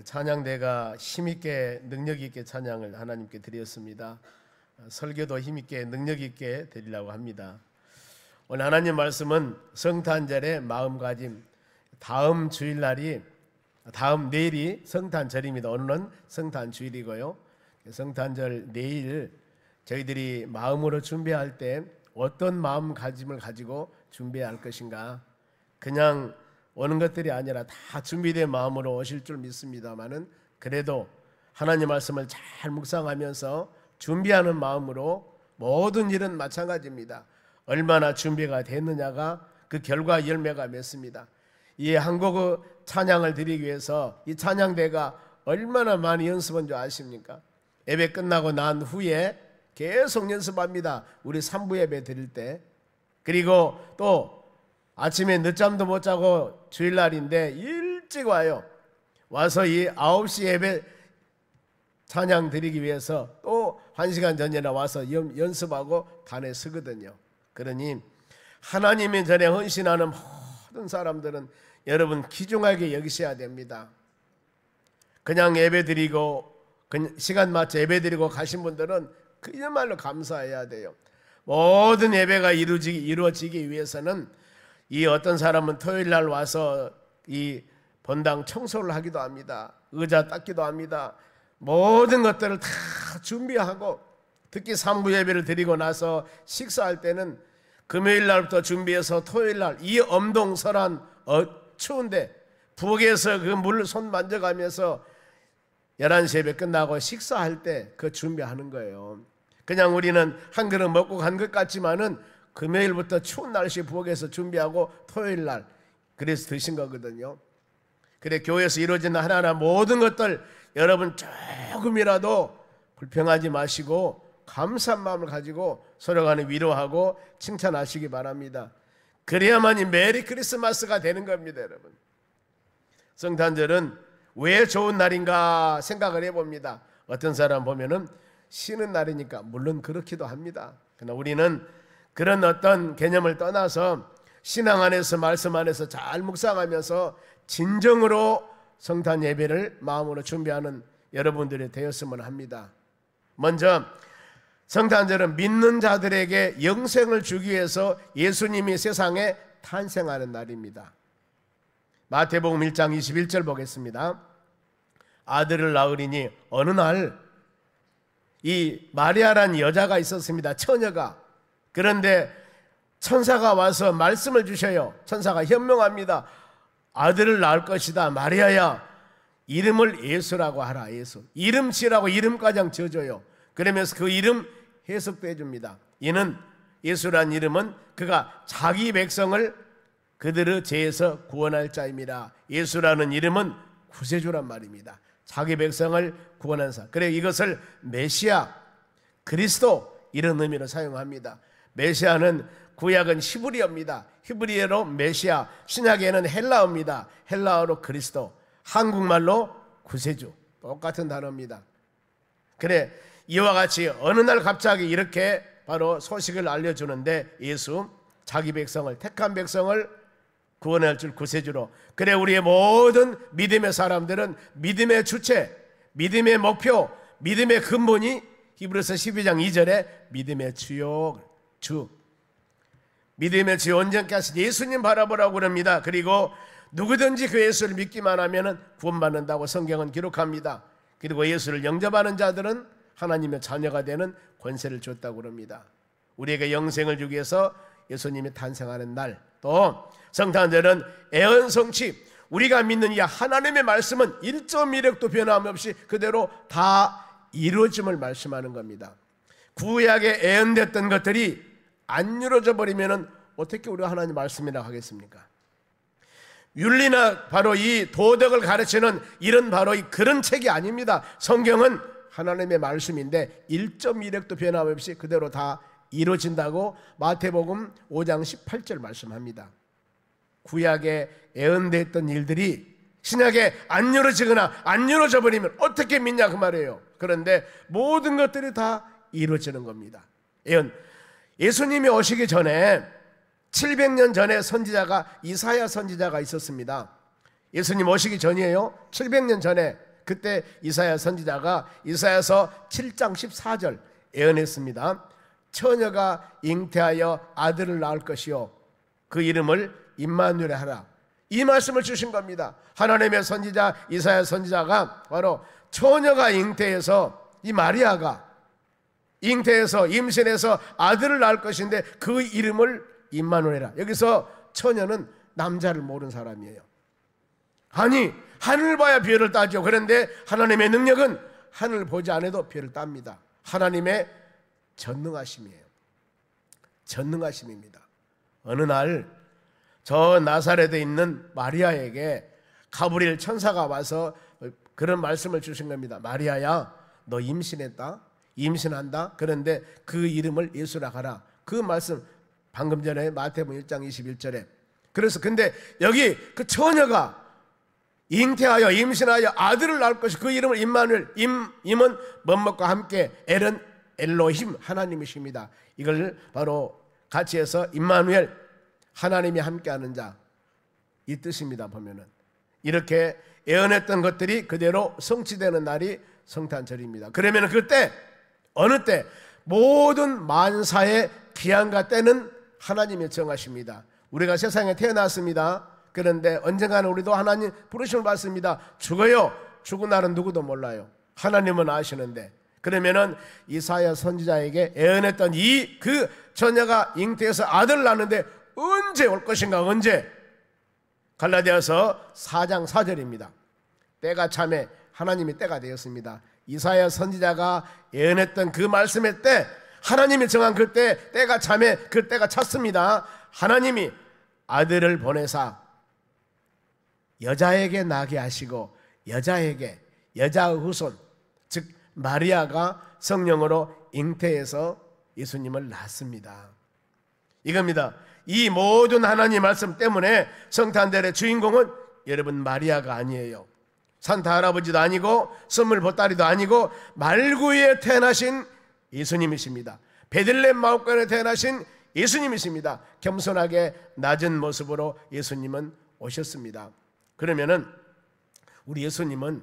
찬양대가 힘있게 능력있게 찬양을 하나님께 드렸습니다. 설교도 힘있게 능력있게 드리려고 합니다. 오늘 하나님 말씀은 성탄절의 마음가짐, 다음 내일이 성탄절입니다. 오늘은 성탄주일이고요. 성탄절 내일 저희들이 마음으로 준비할 때 어떤 마음가짐을 가지고 준비해야 할 것인가, 그냥 오는 것들이 아니라 다 준비된 마음으로 오실 줄 믿습니다만은, 그래도 하나님 말씀을 잘 묵상하면서 준비하는 마음으로 모든 일은 마찬가지입니다. 얼마나 준비가 됐느냐가 그 결과 열매가 맺습니다. 이 한국어 찬양을 드리기 위해서 이 찬양대가 얼마나 많이 연습한 줄 아십니까? 예배 끝나고 난 후에 계속 연습합니다. 우리 3부 예배 드릴 때. 그리고 또 아침에 늦잠도 못 자고 주일날인데 일찍 와서 이 9시 예배 찬양 드리기 위해서 또 1시간 전이나 와서 연습하고 단에 서거든요. 그러니 하나님의 전에 헌신하는 모든 사람들은 여러분 귀중하게 여기셔야 됩니다. 그냥 예배 드리고 시간 맞춰 예배 드리고 가신 분들은 그야말로 감사해야 돼요. 모든 예배가 이루어지기 위해서는 이 어떤 사람은 토요일 날 와서 이 본당 청소를 하기도 합니다. 의자 닦기도 합니다. 모든 것들을 다 준비하고, 특히 3부 예배를 드리고 나서 식사할 때는 금요일 날부터 준비해서 토요일 날 이 엄동설한 추운데 부엌에서 그 물 손 만져가면서 11시 예배 끝나고 식사할 때 그 준비하는 거예요. 그냥 우리는 한 그릇 먹고 간 것 같지만은 금요일부터 추운 날씨 부엌에서 준비하고 토요일 날 그래서 드신 거거든요. 그래 교회에서 이루어지는 하나하나 모든 것들 여러분 조금이라도 불평하지 마시고 감사한 마음을 가지고 서로 간에 위로하고 칭찬하시기 바랍니다. 그래야만이 메리 크리스마스가 되는 겁니다. 여러분, 성탄절은 왜 좋은 날인가 생각을 해봅니다. 어떤 사람 보면은 쉬는 날이니까, 물론 그렇기도 합니다. 그러나 우리는 그런 어떤 개념을 떠나서 신앙 안에서 말씀 안에서 잘 묵상하면서 진정으로 성탄 예배를 마음으로 준비하는 여러분들이 되었으면 합니다. 먼저 성탄절은 믿는 자들에게 영생을 주기 위해서 예수님이 세상에 탄생하는 날입니다. 마태복음 1장 21절 보겠습니다. 아들을 낳으리니 어느 날 이 마리아란 여자가 있었습니다. 처녀가. 그런데 천사가 와서 말씀을 주셔요. 천사가 현명합니다. 아들을 낳을 것이다. 마리아야, 이름을 예수라고 하라. 예수. 이름 지으라고 이름가장 지어줘요. 그러면서 그 이름 해석도 해줍니다. 이는, 예수란 이름은 그가 자기 백성을 그들의 죄에서 구원할 자입니다. 예수라는 이름은 구세주란 말입니다. 자기 백성을 구원한 자. 그래 이것을 메시아, 그리스도 이런 의미로 사용합니다. 메시아는 구약은 히브리어입니다. 히브리어로 메시아, 신약에는 헬라어입니다. 헬라어로 그리스도, 한국말로 구세주, 똑같은 단어입니다. 그래 이와 같이 어느 날 갑자기 이렇게 바로 소식을 알려주는데, 예수 자기 백성을, 택한 백성을 구원할 줄 구세주로. 그래 우리의 모든 믿음의 사람들은 믿음의 주체, 믿음의 목표, 믿음의 근본이 히브리서 12장 2절에 믿음의 주요, 믿음의 주 온전케 하신 예수님 바라보라고 그럽니다. 그리고 누구든지 그 예수를 믿기만 하면 구원받는다고 성경은 기록합니다. 그리고 예수를 영접하는 자들은 하나님의 자녀가 되는 권세를 줬다고 그럽니다. 우리에게 영생을 주기 위해서 예수님이 탄생하는 날, 또 성탄절은 애언성취, 우리가 믿는 이 하나님의 말씀은 1.1획도 변함없이 그대로 다 이루어짐을 말씀하는 겁니다. 구약에 애언됐던 것들이 안 이루어져 버리면 어떻게 우리가 하나님 말씀이라고 하겠습니까? 윤리나 바로 이 도덕을 가르치는 이런 바로 그런 책이 아닙니다. 성경은 하나님의 말씀인데 1.1획도 변함없이 그대로 다 이루어진다고 마태복음 5장 18절 말씀합니다. 구약에 애언됐던 일들이 신약에 안 이루어지거나 안 이루어져 버리면 어떻게 믿냐 그 말이에요. 그런데 모든 것들이 다 이루어지는 겁니다. 예수님이 오시기 전에 700년 전에 선지자가, 이사야 선지자가 있었습니다. 예수님 오시기 전이에요. 700년 전에. 그때 이사야 선지자가 이사야서 7장 14절 예언했습니다. 처녀가 잉태하여 아들을 낳을 것이요 그 이름을 임마누엘 하라. 이 말씀을 주신 겁니다. 하나님의 선지자 이사야 선지자가 바로 처녀가 잉태해서, 이 마리아가 잉태해서 임신해서 아들을 낳을 것인데 그 이름을 임마누엘이라. 여기서 처녀는 남자를 모르는 사람이에요. 아니, 하늘 봐야 별을 따죠. 그런데 하나님의 능력은 하늘 보지 않아도 별을 땁니다. 하나님의 전능하심이에요. 전능하심입니다. 어느 날 저 나사렛에 있는 마리아에게 가브리엘 천사가 와서 그런 말씀을 주신 겁니다. 마리아야, 너 임신했다? 임신한다? 그런데 그 이름을 예수라 하라. 그 말씀 방금 전에 마태복음 1장 21절에. 그래서 근데 여기 그 처녀가 잉태하여 임신하여 아들을 낳을 것이 그 이름을 임마누엘, 임은 뭐뭇과 함께, 엘은 엘로힘 하나님이십니다. 이걸 바로 같이 해서 임마누엘, 하나님이 함께하는 자, 이 뜻입니다. 보면은 이렇게 예언했던 것들이 그대로 성취되는 날이 성탄절입니다. 그러면 그때 어느 때 모든 만사의 기한과 때는 하나님이 정하십니다. 우리가 세상에 태어났습니다. 그런데 언젠가는 우리도 하나님 부르심을 받습니다. 죽어요. 죽은 날은 누구도 몰라요. 하나님은 아시는데. 그러면은 이사야 선지자에게 예언했던 이 그 처녀가 잉태해서 아들을 낳는데 언제 올 것인가? 언제? 갈라디아서 4장 4절입니다. 때가 참에 하나님이 때가 되었습니다. 이사야 선지자가 예언했던 그 말씀의 때, 하나님이 정한 그 때, 때가 참에 그 때가 찼습니다. 하나님이 아들을 보내사 여자에게 나게 하시고 여자에게, 여자의 후손, 즉 마리아가 성령으로 잉태해서 예수님을 낳습니다. 이겁니다. 이 모든 하나님 말씀 때문에 성탄절의 주인공은 여러분 마리아가 아니에요. 산타 할아버지도 아니고 선물 보따리도 아니고 말구에 태어나신 예수님이십니다. 베들레헴 마을간에 태어나신 예수님이십니다. 겸손하게 낮은 모습으로 예수님은 오셨습니다. 그러면은 우리 예수님은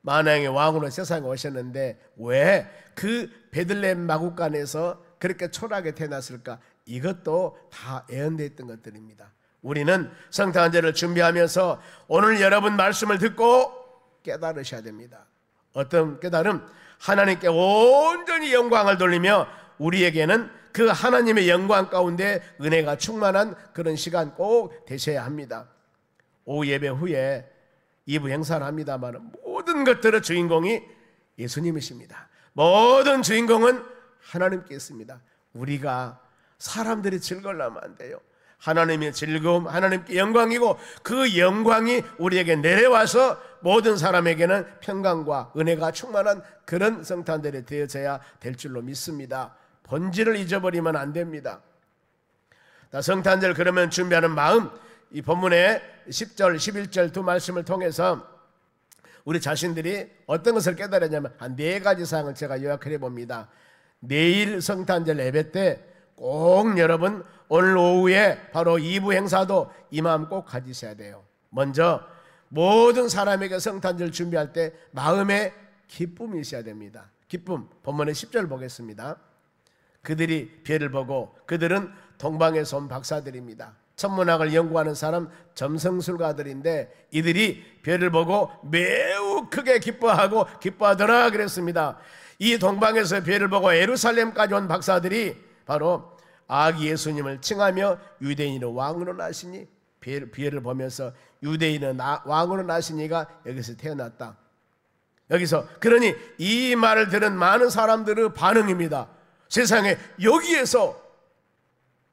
만왕의 왕으로 세상에 오셨는데 왜 그 베들레헴 마구간에서 그렇게 초라하게 태어났을까? 이것도 다 예언되어 있던 것들입니다. 우리는 성탄절을 준비하면서 오늘 여러분 말씀을 듣고 깨달으셔야 됩니다. 어떤 깨달음? 하나님께 온전히 영광을 돌리며 우리에게는 그 하나님의 영광 가운데 은혜가 충만한 그런 시간 꼭 되셔야 합니다. 오후 예배 후에 2부 행사를 합니다만 모든 것들의 주인공이 예수님이십니다. 모든 주인공은 하나님께 있습니다. 우리가 사람들이 즐거우려면 안 돼요. 하나님의 즐거움, 하나님께 영광이고 그 영광이 우리에게 내려와서 모든 사람에게는 평강과 은혜가 충만한 그런 성탄절이 되어져야 될 줄로 믿습니다. 본질을 잊어버리면 안 됩니다. 성탄절 그러면 준비하는 마음, 이 본문의 10절, 11절 두 말씀을 통해서 우리 자신들이 어떤 것을 깨달았냐면 한 4가지 사항을 제가 요약해 봅니다. 내일 성탄절 예배 때 꼭 여러분 오늘 오후에 바로 2부 행사도 이 마음 꼭 가지셔야 돼요. 먼저 모든 사람에게 성탄절 준비할 때 마음에 기쁨이 있어야 됩니다. 기쁨, 본문의 10절 보겠습니다. 그들이 별을 보고, 그들은 동방에서 온 박사들입니다. 천문학을 연구하는 사람 점성술가들인데 이들이 별을 보고 매우 크게 기뻐하더라 그랬습니다. 이 동방에서 별을 보고 예루살렘까지 온 박사들이 바로 아기 예수님을 칭하며 유대인의 왕으로 나시니, 별을 보면서 유대인의 왕으로 나시니가 여기서 태어났다. 여기서 그러니 이 말을 들은 많은 사람들의 반응입니다. 세상에 여기에서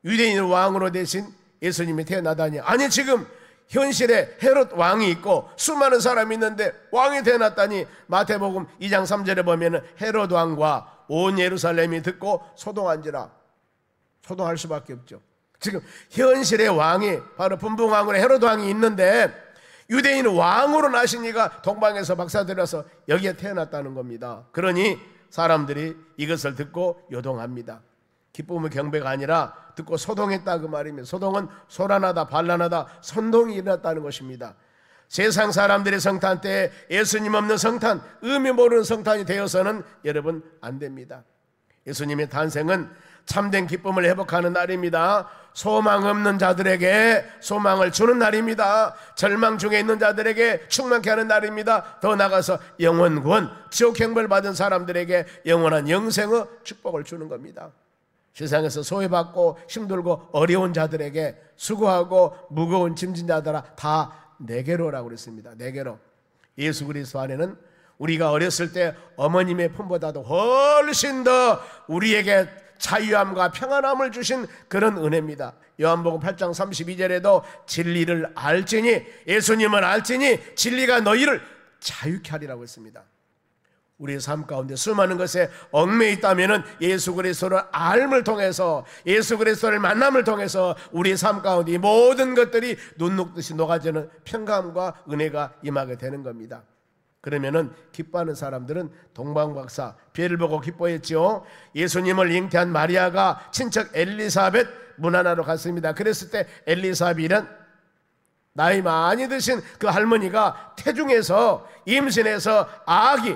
유대인의 왕으로 되신 예수님이 태어나다니. 아니 지금 현실에 헤롯 왕이 있고 수많은 사람이 있는데 왕이 태어났다니. 마태복음 2장 3절에 보면 헤롯 왕과 온 예루살렘이 듣고 소동한지라. 소동할 수밖에 없죠. 지금 현실의 왕이 바로 분봉왕으로 헤롯 왕이 있는데 유대인 왕으로 나신 이가 동방에서 박사들어서 여기에 태어났다는 겁니다. 그러니 사람들이 이것을 듣고 요동합니다. 기쁨의 경배가 아니라 듣고 소동했다 그 말입니다. 소동은 소란하다, 반란하다, 선동이 일어났다는 것입니다. 세상 사람들의 성탄 때 예수님 없는 성탄, 의미 모르는 성탄이 되어서는 여러분 안 됩니다. 예수님의 탄생은 참된 기쁨을 회복하는 날입니다. 소망 없는 자들에게 소망을 주는 날입니다. 절망 중에 있는 자들에게 충만케 하는 날입니다. 더 나아가서 영원 구원, 지옥 형벌 받은 사람들에게 영원한 영생의 축복을 주는 겁니다. 세상에서 소외받고 힘들고 어려운 자들에게 수고하고 무거운 짐진 자들아 다 내게로라고 그랬습니다. 내게로. 예수 그리스도 안에는 우리가 어렸을 때 어머님의 품보다도 훨씬 더 우리에게 자유함과 평안함을 주신 그런 은혜입니다. 요한복음 8장 32절에도 진리를 알지니, 예수님을 알지니 진리가 너희를 자유케 하리라고 했습니다. 우리의 삶 가운데 수많은 것에 얽매여 있다면 예수 그리스도를 알을 통해서, 예수 그리스도를 만남을 통해서 우리의 삶 가운데 이 모든 것들이 눈 녹듯이 녹아지는 평강과 은혜가 임하게 되는 겁니다. 그러면은 기뻐하는 사람들은 동방박사 별을 보고 기뻐했죠. 예수님을 잉태한 마리아가 친척 엘리사벳 문안하러 갔습니다. 그랬을 때 엘리사벳은 나이 많이 드신 그 할머니가 태중에서 임신해서 아기,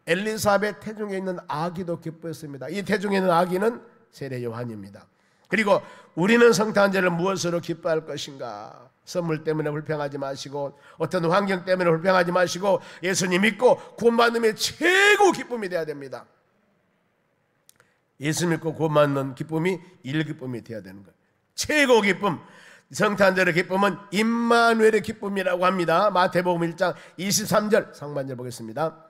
엘리사벳 태중에 있는 아기도 기뻐했습니다. 이 태중에 있는 아기는 세례 요한입니다. 그리고 우리는 성탄절을 무엇으로 기뻐할 것인가? 선물 때문에 불평하지 마시고, 어떤 환경 때문에 불평하지 마시고, 예수님 믿고 구원받음의 최고 기쁨이 되어야 됩니다. 예수 믿고 구원받는 기쁨이 일기쁨이 되어야 되는 거예요. 최고 기쁨, 성탄절의 기쁨은 임마누엘의 기쁨이라고 합니다. 마태복음 1장 23절 상반절 보겠습니다.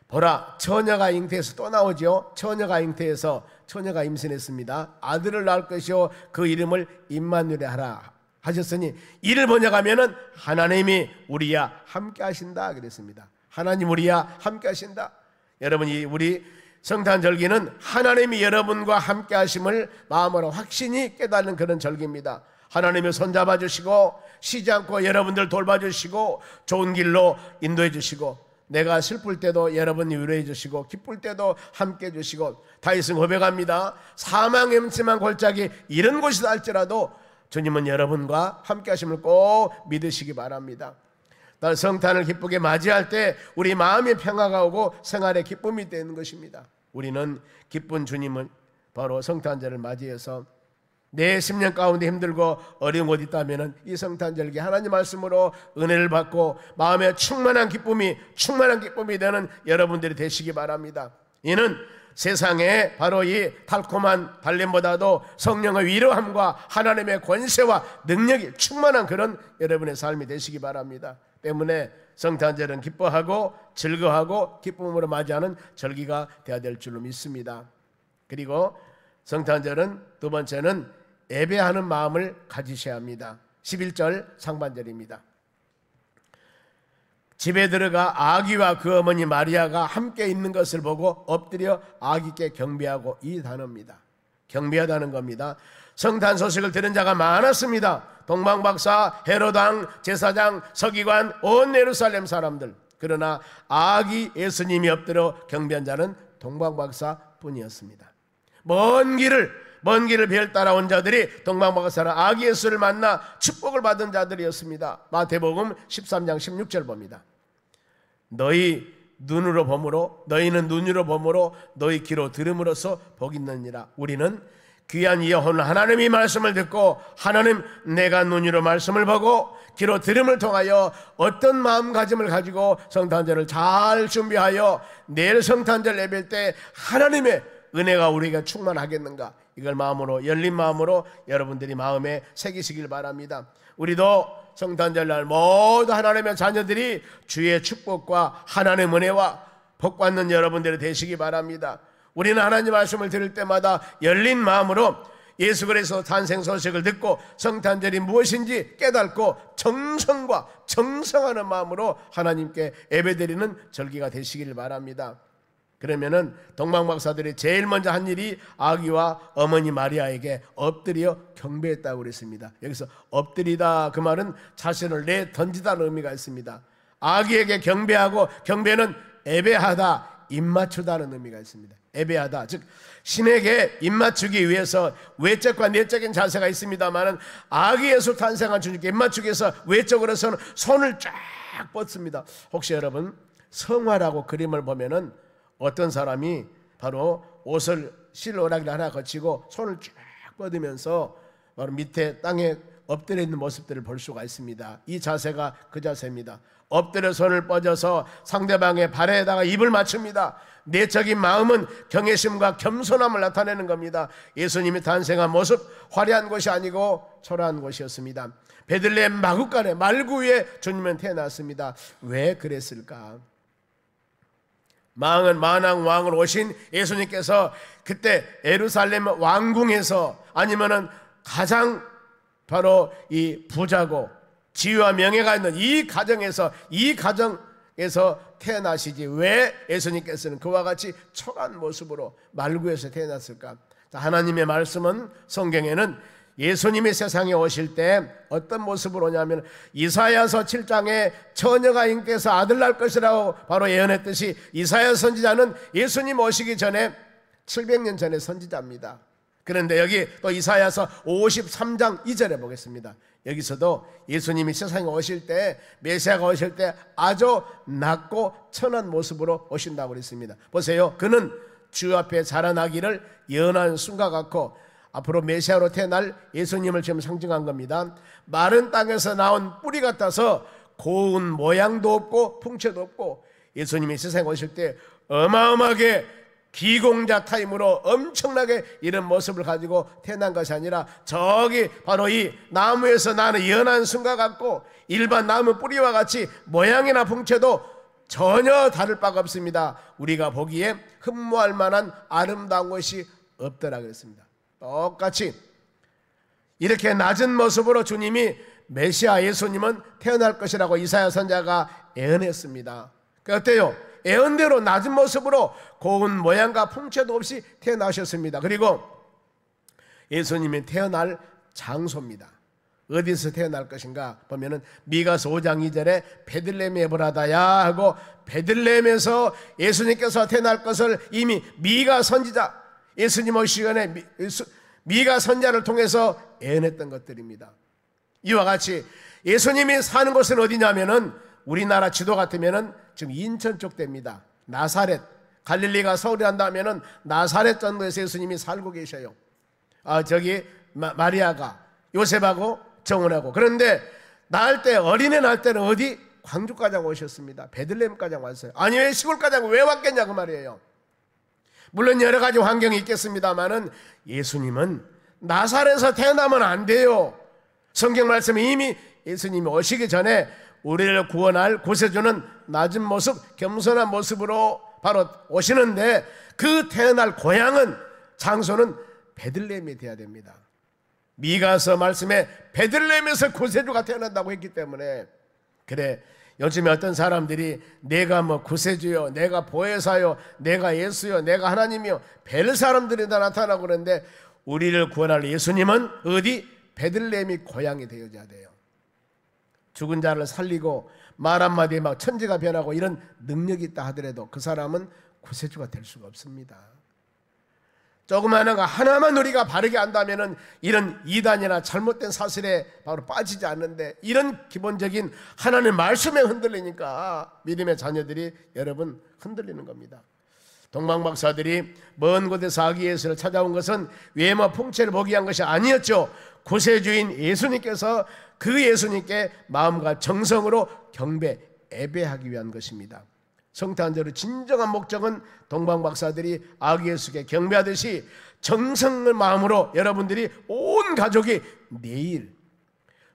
보라, 처녀가 잉태해서 또 나오죠. 처녀가 잉태해서 처녀가 임신했습니다. 아들을 낳을 것이요 그 이름을 임마누엘에 하라 하셨으니, 이를 번역하면은 하나님이 우리와 함께 하신다 그랬습니다. 하나님 우리와 함께 하신다. 여러분, 우리 성탄절기는 하나님이 여러분과 함께 하심을 마음으로 확신히 깨닫는 그런 절기입니다. 하나님이 손잡아 주시고 쉬지 않고 여러분들 돌봐주시고 좋은 길로 인도해 주시고, 내가 슬플 때도 여러분이 위로해 주시고 기쁠 때도 함께 해 주시고, 다윗은 고백합니다. 사망의 음침한 골짜기 이런 곳이다 할지라도 주님은 여러분과 함께 하심을 꼭 믿으시기 바랍니다. 성탄을 기쁘게 맞이할 때 우리 마음의 평화가 오고 생활의 기쁨이 되는 것입니다. 우리는 기쁜 주님은 바로 성탄절을 맞이해서 내 10년 가운데 힘들고 어려운 곳이 있다면 이 성탄절기 하나님 말씀으로 은혜를 받고 마음에 충만한 기쁨이 되는 여러분들이 되시기 바랍니다. 이는 세상에 바로 이 달콤한 발림보다도 성령의 위로함과 하나님의 권세와 능력이 충만한 그런 여러분의 삶이 되시기 바랍니다. 때문에 성탄절은 기뻐하고 즐거워하고 기쁨으로 맞이하는 절기가 되어야 될 줄로 믿습니다. 그리고 성탄절은 두 번째는 예배하는 마음을 가지셔야 합니다. 11절 상반절입니다. 집에 들어가 아기와 그 어머니 마리아가 함께 있는 것을 보고 엎드려 아기께 경배하고, 이 단어입니다. 경배하다는 겁니다. 성탄 소식을 들은 자가 많았습니다. 동방박사, 헤로당, 제사장, 서기관, 온 예루살렘 사람들. 그러나 아기 예수님이 엎드려 경배한 자는 동방박사 뿐이었습니다. 먼 길을 별 따라온 자들이 동방박사는 아기 예수를 만나 축복을 받은 자들이었습니다. 마태복음 13장 16절 봅니다. 너희는 눈으로 범으로 너희 귀로 들음으로써 복 있느니라. 우리는 귀한 여호와 하나님의 말씀을 듣고, 하나님 내가 눈으로 말씀을 보고 귀로 들음을 통하여 어떤 마음가짐을 가지고 성탄절을 잘 준비하여 내일 성탄절 예배일 때 하나님의 은혜가 우리에게 충만하겠는가, 이걸 마음으로, 열린 마음으로 여러분들이 마음에 새기시길 바랍니다. 우리도 성탄절날 모두 하나님의 자녀들이 주의 축복과 하나님의 은혜와 복받는 여러분들이 되시기 바랍니다. 우리는 하나님 말씀을 들을 때마다 열린 마음으로 예수 그리스도 탄생 소식을 듣고 성탄절이 무엇인지 깨닫고 정성과 정성하는 마음으로 하나님께 예배드리는 절기가 되시길 바랍니다. 그러면은 동방박사들이 제일 먼저 한 일이 아기와 어머니 마리아에게 엎드려 경배했다고 그랬습니다. 여기서 엎드리다, 그 말은 자신을 내던지다는 의미가 있습니다. 아기에게 경배하고, 경배는 예배하다, 입맞추다는 의미가 있습니다. 예배하다, 즉 신에게 입맞추기 위해서 외적과 내적인 자세가 있습니다만은 아기 예수 탄생한 주님께 입맞추기 위해서 외적으로서는 손을 쫙 뻗습니다. 혹시 여러분 성화라고 그림을 보면은 어떤 사람이 바로 옷을 실오라기를 하나 거치고 손을 쫙 뻗으면서 바로 밑에 땅에 엎드려 있는 모습들을 볼 수가 있습니다. 이 자세가 그 자세입니다. 엎드려 손을 뻗어서 상대방의 발에다가 입을 맞춥니다. 내적인 마음은 경외심과 겸손함을 나타내는 겁니다. 예수님이 탄생한 모습 화려한 것이 아니고 초라한 것이었습니다. 베들레헴 마구간에 말구 위에 주님은 태어났습니다. 왜 그랬을까? 만왕 왕으로 오신 예수님께서 그때 예루살렘 왕궁에서 아니면은 가장 바로 이 부자고 지위와 명예가 있는 이 가정에서 태어나시지 왜 예수님께서는 그와 같이 초라한 모습으로 말구에서 태어났을까? 하나님의 말씀은 성경에는 예수님이 세상에 오실 때 어떤 모습으로 오냐면 이사야서 7장에 처녀가 인께서 아들 낳을 것이라고 바로 예언했듯이 이사야 선지자는 예수님 오시기 전에 700년 전의 선지자입니다. 그런데 여기 또 이사야서 53장 2절에 보겠습니다. 여기서도 예수님이 세상에 오실 때, 메시아가 오실 때 아주 낮고 천한 모습으로 오신다고 그랬습니다. 보세요. 그는 주 앞에 자라나기를 예언한 순과 같고 앞으로 메시아로 태어날 예수님을 지금 상징한 겁니다. 마른 땅에서 나온 뿌리 같아서 고운 모양도 없고 풍채도 없고 예수님이 세상에 오실 때 어마어마하게 기공자 타임으로 엄청나게 이런 모습을 가지고 태어난 것이 아니라 저기 바로 이 나무에서 나는 연한 순과 같고 일반 나무 뿌리와 같이 모양이나 풍채도 전혀 다를 바가 없습니다. 우리가 보기에 흠모할 만한 아름다운 것이 없더라 그랬습니다. 똑같이 이렇게 낮은 모습으로 주님이 메시아 예수님은 태어날 것이라고 이사야 선지자가 예언했습니다. 어때요? 예언대로 낮은 모습으로 고운 모양과 풍채도 없이 태어나셨습니다. 그리고 예수님이 태어날 장소입니다. 어디서 태어날 것인가 보면은 미가서 5장 2절에 베들레헴 에브라다야 하고 베들레헴에서 예수님께서 태어날 것을 이미 미가 선지자 예수님 오시기 전에 미가 선지자를 통해서 예언했던 것들입니다. 이와 같이 예수님이 사는 곳은 어디냐면은 우리나라 지도 같으면은 지금 인천 쪽 됩니다. 나사렛, 갈릴리가 서울이 한다면은 나사렛 정도에서 예수님이 살고 계셔요. 저기 마리아가 요셉하고 정원하고. 그런데 낳을 때 어린애 낳을 때는 어디? 광주까지 오셨습니다. 베들레헴까지 왔어요. 아니 왜 시골까지 왜 왔겠냐 그 말이에요. 물론 여러 가지 환경이 있겠습니다만은 예수님은 나사렛에서 태어나면 안 돼요. 성경 말씀이 이미 예수님이 오시기 전에 우리를 구원할 구세주는 낮은 모습, 겸손한 모습으로 바로 오시는데 그 태어날 고향은 장소는 베들레헴이 되어야 됩니다. 미가서 말씀에 베들레헴에서 구세주가 태어난다고 했기 때문에 그래 요즘에 어떤 사람들이 내가 뭐 구세주요, 내가 보혜사요, 내가 예수요, 내가 하나님이요 별 사람들이 다 나타나고 그러는데 우리를 구원할 예수님은 어디? 베들레헴이 고향이 되어야 돼요. 죽은 자를 살리고 말 한마디에 막 천지가 변하고 이런 능력이 있다 하더라도 그 사람은 구세주가 될 수가 없습니다. 조그마한 거 하나만 우리가 바르게 한다면은 이런 이단이나 잘못된 사실에 바로 빠지지 않는데 이런 기본적인 하나님의 말씀에 흔들리니까 믿음의 자녀들이 여러분 흔들리는 겁니다. 동방박사들이 먼 곳에서 아기 예수를 찾아온 것은 외모 풍채를 보기 위한 것이 아니었죠. 구세주인 예수님께서 그 예수님께 마음과 정성으로 경배, 예배하기 위한 것입니다. 성탄절의 진정한 목적은 동방박사들이 아기 예수께 경배하듯이 정성의 마음으로 여러분들이 온 가족이 내일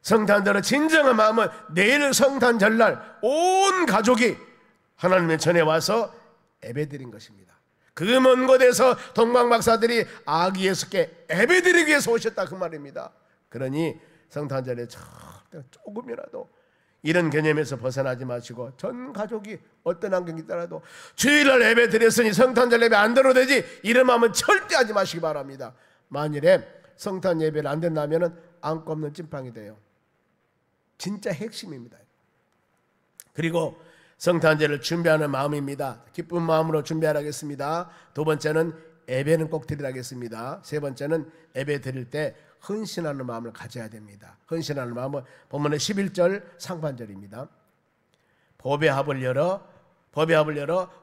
성탄절의 진정한 마음은 내일 성탄절날 온 가족이 하나님의 전에 와서 예배드린 것입니다. 그 먼 곳에서 동방박사들이 아기 예수께 예배드리기 위해서 오셨다 그 말입니다. 그러니 성탄절에 조금이라도 이런 개념에서 벗어나지 마시고 전 가족이 어떤 환경이 있더라도 주일날 예배 드렸으니 성탄절 예배 안 드려도 되지 이런 마음은 절대 하지 마시기 바랍니다. 만일에 성탄 예배를 안 된다면 안고 없는 찐빵이 돼요. 진짜 핵심입니다. 그리고 성탄절을 준비하는 마음입니다. 기쁜 마음으로 준비하겠습니다. 두 번째는 예배는 꼭 드리라겠습니다. 세 번째는 예배 드릴 때 헌신하는 마음을 가져야 됩니다. 헌신하는 마음은 본문의 11절 상반절입니다. 법의 합을 열어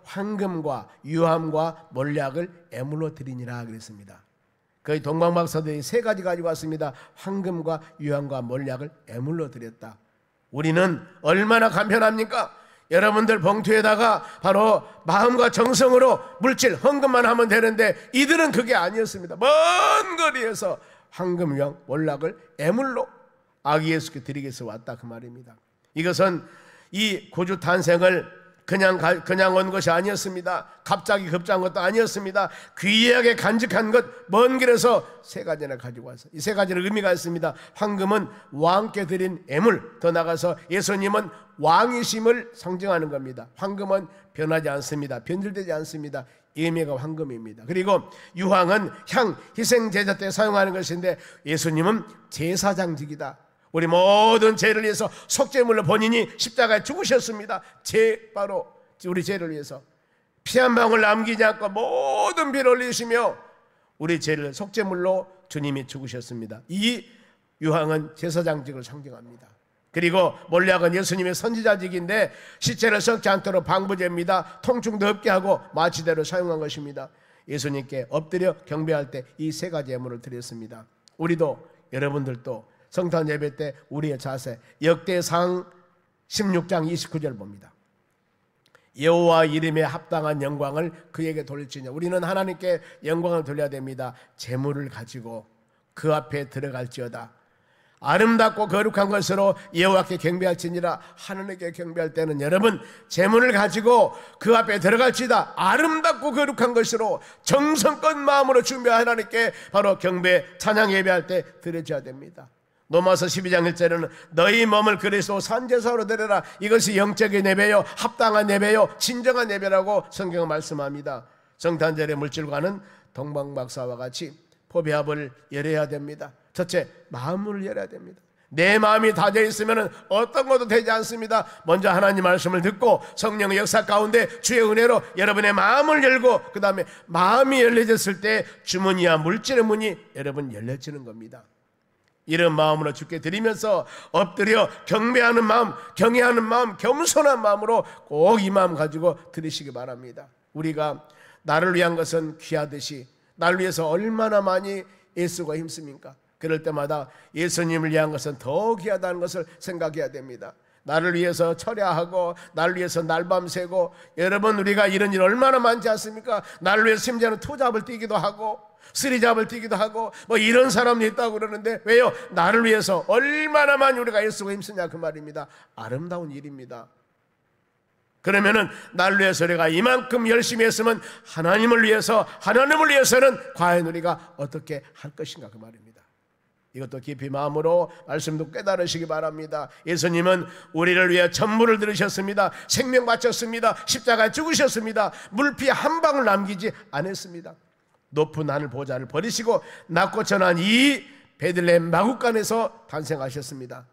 황금과 유함과 몰약을 애물로 드리니라 그랬습니다. 거의 동방박사들이 세 가지 가지고 왔습니다. 황금과 유함과 몰약을 애물로 드렸다. 우리는 얼마나 간편합니까? 여러분들 봉투에다가 바로 마음과 정성으로 물질 헌금만 하면 되는데 이들은 그게 아니었습니다. 먼 거리에서 황금, 유황, 몰락을 애물로 아기 예수께 드리기 위해서 왔다 그 말입니다. 이것은 이 구주 탄생을 그냥 온 것이 아니었습니다. 갑자기 급작한 것도 아니었습니다. 귀하게 간직한 것, 먼 길에서 세 가지나 가지고 와서 이 세 가지는 의미가 있습니다. 황금은 왕께 드린 애물, 더 나아가서 예수님은 왕이심을 상징하는 겁니다. 황금은 변하지 않습니다. 변질되지 않습니다. 의미가 황금입니다. 그리고 유황은 향, 희생 제사 때 사용하는 것인데 예수님은 제사장직이다. 우리 모든 죄를 위해서 속죄물로 본인이 십자가에 죽으셨습니다. 바로 우리 죄를 위해서 피 한 방울 남기지 않고 모든 피를 흘리시며 우리 죄를 속죄물로 주님이 죽으셨습니다. 이 유황은 제사장직을 상징합니다. 그리고 몰약은 예수님의 선지자직인데 시체를 썩지 않도록 방부제입니다. 통증도 없게 하고 마취대로 사용한 것입니다. 예수님께 엎드려 경배할 때 이 세 가지 예물을 드렸습니다. 우리도 여러분들도 성탄 예배 때 우리의 자세, 역대상 16장 29절 봅니다. 여호와 이름에 합당한 영광을 그에게 돌릴지냐. 우리는 하나님께 영광을 돌려야 됩니다. 재물을 가지고 그 앞에 들어갈지어다. 아름답고 거룩한 것으로 여호와께 경배할지니라. 하나님께 경배할 때는 여러분 재물을 가지고 그 앞에 들어갈지다. 아름답고 거룩한 것으로 정성껏 마음으로 준비한 하나님께 바로 경배 찬양 예배할 때 드려져야 됩니다. 로마서 12장 1절에는 너희 몸을 그리스도 산제사로 드려라. 이것이 영적인 예배요 합당한 예배요 진정한 예배라고 성경은 말씀합니다. 성탄절의 물질과는 동방박사와 같이 포배합을 열어야 됩니다. 첫째, 마음을 열어야 됩니다. 내 마음이 닫혀 있으면 어떤 것도 되지 않습니다. 먼저 하나님 말씀을 듣고 성령의 역사 가운데 주의 은혜로 여러분의 마음을 열고 그 다음에 마음이 열려졌을 때 주문이야 물질의 문이 여러분 열려지는 겁니다. 이런 마음으로 주께 드리면서 엎드려 경배하는 마음, 경외하는 마음, 겸손한 마음으로 꼭 이 마음 가지고 드리시기 바랍니다. 우리가 나를 위한 것은 귀하듯이 나를 위해서 얼마나 많이 애쓰고 힘씁니까? 그럴 때마다 예수님을 위한 것은 더 귀하다는 것을 생각해야 됩니다. 나를 위해서 철야하고 나를 위해서 날밤 새고 여러분 우리가 이런 일 얼마나 많지 않습니까? 나를 위해서 심지어는 투잡을 뛰기도 하고 쓰리잡을 뛰기도 하고 뭐 이런 사람이 있다고 그러는데 왜요? 나를 위해서 얼마나 많이 우리가 애쓰고 힘쓰냐 그 말입니다. 아름다운 일입니다. 그러면은 나를 위해서 우리가 이만큼 열심히 했으면 하나님을 위해서는 과연 우리가 어떻게 할 것인가 그 말입니다. 이것도 깊이 마음으로 말씀도 깨달으시기 바랍니다. 예수님은 우리를 위해 전부를 들으셨습니다. 생명 바쳤습니다. 십자가에 죽으셨습니다. 물피 한 방울 남기지 않았습니다. 높은 하늘 보좌를 버리시고 낮고 천한 이 베들레헴 마구간에서 탄생하셨습니다.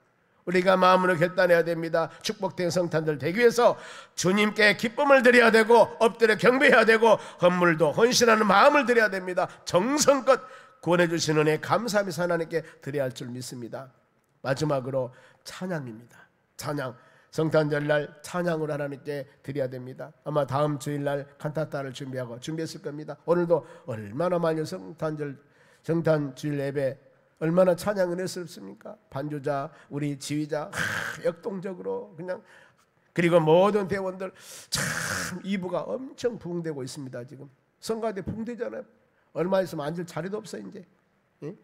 우리가 마음으로 결단해야 됩니다. 축복된 성탄절 되기 위해서 주님께 기쁨을 드려야 되고 엎드려 경배해야 되고 헌물도 헌신하는 마음을 드려야 됩니다. 정성껏 구원해 주신 은혜 감사하면서 하나님께 드려야 할 줄 믿습니다. 마지막으로 찬양입니다. 찬양, 성탄절날 찬양을 하나님께 드려야 됩니다. 아마 다음 주일날 칸타타를 준비했을 겁니다. 오늘도 얼마나 많이 성탄 주일 예배 얼마나 찬양 은혜스럽습니까? 반주자, 우리 지휘자 역동적으로 그냥 그리고 모든 대원들 참 이부가 엄청 부흥되고 있습니다. 지금 성가대 부흥되잖아요. 얼마 있으면 앉을 자리도 없어 이제. 예?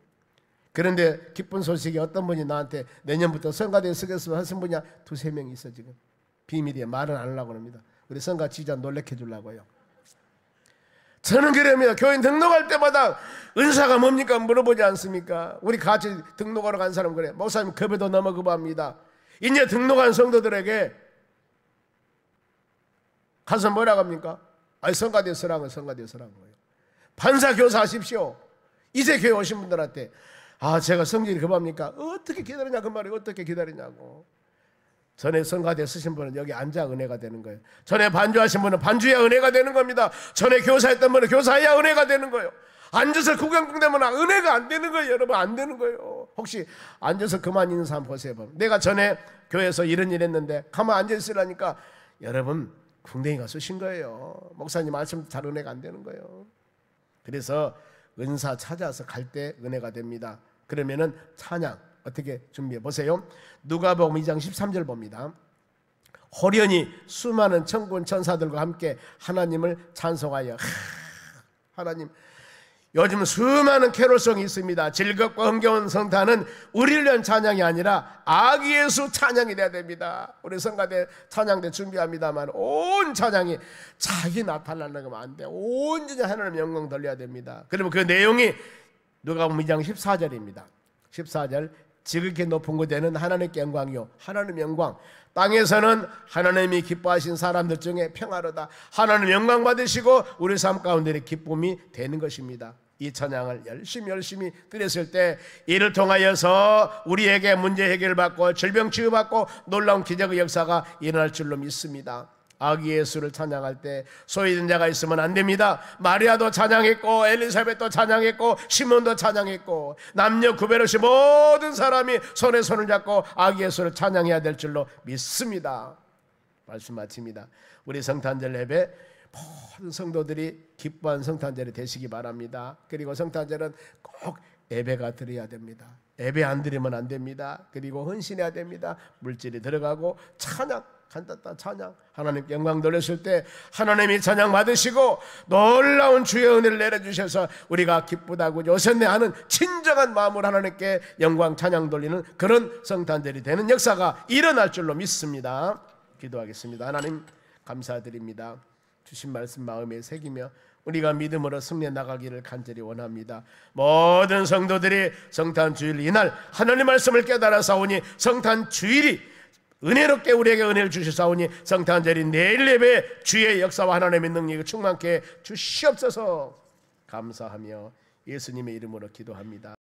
그런데 기쁜 소식이 어떤 분이 나한테 내년부터 성가대에 쓰겠으면 하신 분이 두세 명 있어 지금. 비밀이에요. 말은 안 하려고 합니다. 우리 성가 지휘자 놀래켜 주려고요. 저는 그럽니다. 교인 등록할 때마다 은사가 뭡니까 물어보지 않습니까? 우리 같이 등록하러 간 사람 그래. 목사님 급여도 너무 급합니다. 이제 등록한 성도들에게 가서 뭐라고 합니까? 아니 성가대 서라고 성가대 서라고 거예요. 판사 교사 하십시오. 이제 교회 오신 분들한테 제가 성질이 급합니까? 어떻게 기다리냐 그 말이에요. 어떻게 기다리냐고. 전에 성가대 쓰신 분은 여기 앉아 은혜가 되는 거예요. 전에 반주하신 분은 반주야 은혜가 되는 겁니다. 전에 교사했던 분은 교사야 은혜가 되는 거예요. 앉아서 구경되면 은혜가 안 되는 거예요. 여러분, 안 되는 거예요. 혹시 앉아서 그만 있는 사람 보세요. 내가 전에 교회에서 이런 일 했는데 가만 앉아 있으라니까 여러분 궁뎅이가 쑤신 거예요. 목사님 말씀 잘 은혜가 안 되는 거예요. 그래서 은사 찾아서 갈 때 은혜가 됩니다. 그러면은 찬양 어떻게 준비해 보세요. 누가복음 2장 13절 봅니다. 호련히 수많은 천군 천사들과 함께 하나님을 찬송하여. 하나님, 요즘 수많은 캐롤송이 있습니다. 즐겁고 흥겨운 성탄은 우리를 위한 찬양이 아니라 아기 예수 찬양이 돼야 됩니다. 우리 성가대 찬양대 준비합니다만 온 찬양이 자기 나타나는 거면 안 돼. 온전히 하나님 영광 돌려야 됩니다. 그러면 그 내용이 누가복음 2장 14절입니다. 14절, 지극히 높은 곳에는 하나님께 영광이요 하나님 영광, 땅에서는 하나님이 기뻐하신 사람들 중에 평화로다. 하나님 영광 받으시고 우리 삶 가운데 기쁨이 되는 것입니다. 이 찬양을 열심히 드렸을 때 이를 통하여서 우리에게 문제 해결받고 질병 치유받고 놀라운 기적의 역사가 일어날 줄로 믿습니다. 아기 예수를 찬양할 때 소외된 자가 있으면 안 됩니다. 마리아도 찬양했고 엘리사벳도 찬양했고 시몬도 찬양했고 남녀 구별 없이 모든 사람이 손에 손을 잡고 아기 예수를 찬양해야 될 줄로 믿습니다. 말씀 마칩니다. 우리 성탄절 예배 모든 성도들이 기뻐한 성탄절이 되시기 바랍니다. 그리고 성탄절은 꼭 예배가 드려야 됩니다. 예배 안 드리면 안 됩니다. 그리고 헌신해야 됩니다. 물질이 들어가고 찬양, 간단한 찬양, 하나님께 영광 돌렸을 때 하나님이 찬양 받으시고 놀라운 주의 은혜를 내려주셔서 우리가 기쁘다고 요새내 하는 진정한 마음으로 하나님께 영광 찬양 돌리는 그런 성탄절이 되는 역사가 일어날 줄로 믿습니다. 기도하겠습니다. 하나님 감사드립니다. 주신 말씀 마음에 새기며 우리가 믿음으로 승리해 나가기를 간절히 원합니다. 모든 성도들이 성탄 주일 이날 하나님 말씀을 깨달아 사오니 성탄 주일이 은혜롭게 우리에게 은혜를 주시사오니 성탄절이 내일 예배 주의 역사와 하나님의 능력이 충만케 주시옵소서. 감사하며 예수님의 이름으로 기도합니다.